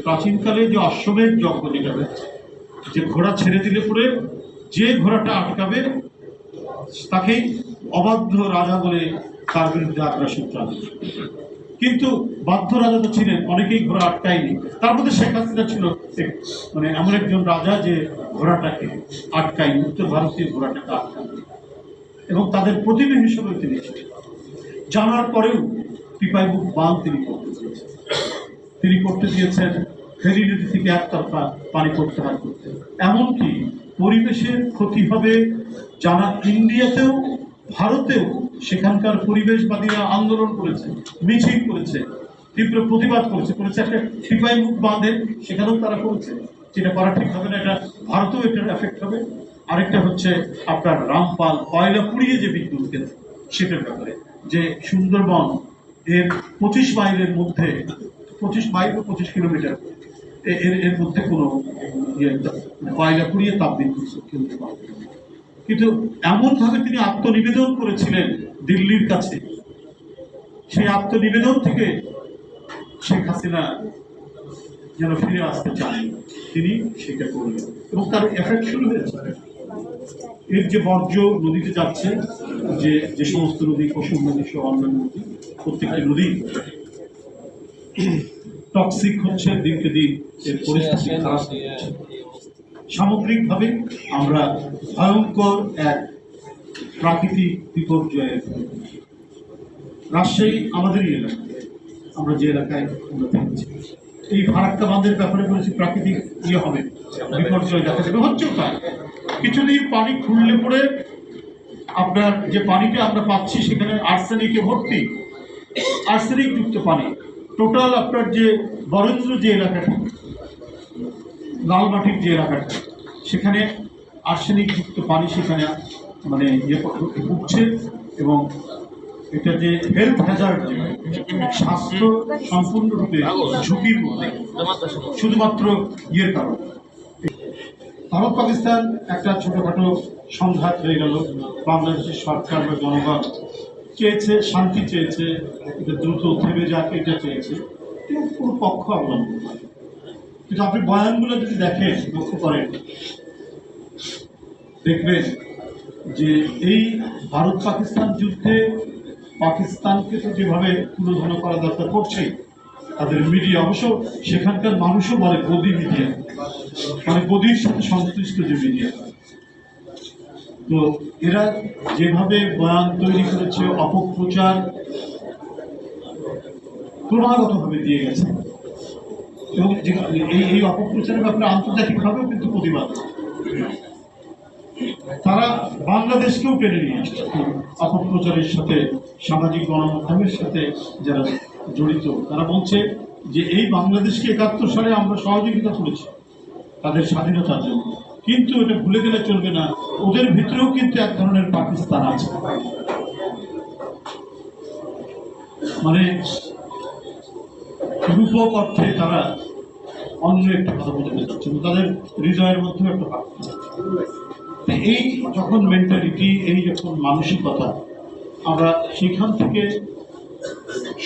প্রাচীনকালে যে অশ্বমেধ যজ্ঞ যেটা হয়েছে, যে ঘোড়া ছেড়ে দিলে পরে যে ঘোড়াটা আটকাবে তাকেই অবাধ্য রাজা বলে তার বিরুদ্ধে আগ্রাসন চালাবে। কিন্তু বাধ্য রাজা তো ছিলেন, অনেকেই ঘোড়া আটকায়নি। তার মধ্যে শেখ হাসিনা ছিল মানে এমন একজন রাজা যে ঘোড়াটাকে আটকায়নি, উত্তর ভারতীয় ঘোড়াটাকে আটকায়নি, এবং তাদের প্রতিনিধি হিসেবে তিনি ছিলেন। জানার পরেও টিপাইমুখ বাঁধ তিনি করতে দিয়েছেন ফেনী নদী থেকে একতরফা পানি প্রত্যাহার করতে। এমনকি পরিবেশের ক্ষতি হবে জানা ইন্ডিয়াতেও ভারতেও সেখানকার পরিবেশবাদীরা আন্দোলন করেছে, মিছিল করেছে, তীব্র প্রতিবাদ করেছে একটা টিপাইমুখ বাঁধে, সেখানেও তারা করেছে। যেটা করা ঠিক হবে না, এটা ভারতেও এটার এফেক্ট হবে। আরেকটা হচ্ছে আপনার রামপাল কয়লা পুড়িয়ে যে বিদ্যুৎ কেন্দ্র, সেটার ব্যাপারে যে সুন্দরবন এর 25 মাইলের মধ্যে 25 মাইল বা 25 কিলোমিটার এর মধ্যে কোনো কয়লা পুড়িয়ে তাপবিদ্যুৎ কেন্দ্র পাবে। কিন্তু এমনভাবে তিনি আত্মনিবেদন করেছিলেন দিল্লির কাছে, সেই আত্মনিবেদন থেকে শেখ হাসিনা যেন ফিরে আসতে চান, তিনি সেটা করলেন এবং তার এফেক্ট শুরু হয়েছে। এর যে বর্জ্য নদীতে যাচ্ছে, যে সমস্ত নদী, কুসুম নদী সহ অন্যান্য নদী, প্রত্যেকটি নদী টক্সিক হচ্ছে, দিনকে দিন এর পরিস্থিতি খারাপ হচ্ছে। সামগ্রিকভাবে আমরা ভয়ঙ্কর এক প্রাকৃতিক বিপর্যয়ের, রাজশাহী আমাদেরই এলাকা, আমরা যে এলাকায় আমরা থাকছি, এই ফারাক্কা বাঁধের ব্যাপারে বলেছি প্রাকৃতিক হবে, বিপর্যয় দেখা যাবে, হচ্ছেও তাই। কিছুদিন পানি খুললে পরে আপনার যে পানিটা আমরা পাচ্ছি সেখানে আর্সেনিকে ভর্তি, আর্সেনিক যুক্ত পানি। টোটাল আপনার যে বরেন্দ্র যে এলাকাটা, লালমাটির যে এলাকাটা, সেখানে আর্সেনিক যুক্ত পানি সেখানে মানে উঠছে, এবং এটা যে হেলথ হ্যাজার্ড, স্বাস্থ্য সম্পূর্ণরূপে ঝুঁকির মধ্যে, শুধুমাত্র ইয়ের কারণ। ভারত পাকিস্তান একটা ছোটখাটো সংঘাত হয়ে গেল, বাংলাদেশের সরকার বা জনগণ চেয়েছে, শান্তি চেয়েছে, এটা দ্রুত থেমে যাক, এটা চেয়েছে, কিন্তু কোনো পক্ষ অবলম্বন করে। কিন্তু আপনি বয়ানগুলো যদি দেখেন, লক্ষ্য করেন, দেখবেন যে এই ভারত পাকিস্তান যুদ্ধে পাকিস্তানকে তো যেভাবে তুলোধনা করা দরকার করছে তাদের মিডিয়া, অবশ্য সেখানকার মানুষও বলে গদি মিডিয়া, মানে গদির সাথে সংশ্লিষ্ট যে মিডিয়া, তো এরা যেভাবে বয়ান তৈরি করেছে, অপপ্রচার ক্রমাগতভাবে দিয়ে গেছে, এবং এই অপপ্রচারের ব্যাপারে আন্তর্জাতিকভাবেও কিন্তু প্রতিবাদ। তারা বাংলাদেশকেও টেনে নিয়ে আসছে অপপ্রচারের সাথে, সামাজিক গণমাধ্যমের সাথে যারা জড়িত, তারা বলছে যে এই বাংলাদেশকে 71 সালে আমরা সহযোগিতা করেছি তাদের স্বাধীনতার জন্য, কিন্তু এটা ভুলে গেলে চলবে না, ওদের ভিতরেও কিন্তু এক ধরনের পাকিস্তান আছে। মানে রূপক অর্থে তারা অন্য একটা কথা বোঝাতে চাচ্ছে, তাদের হৃদয়ের মধ্যেও একটা পাকিস্তান। এই যখন মেন্টালিটি, এই যখন মানসিকতা, আমরা সেখান থেকে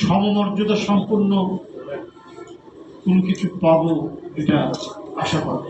সমমর্যাদা সম্পন্ন কোনো কিছু পাবো এটা আশা করি।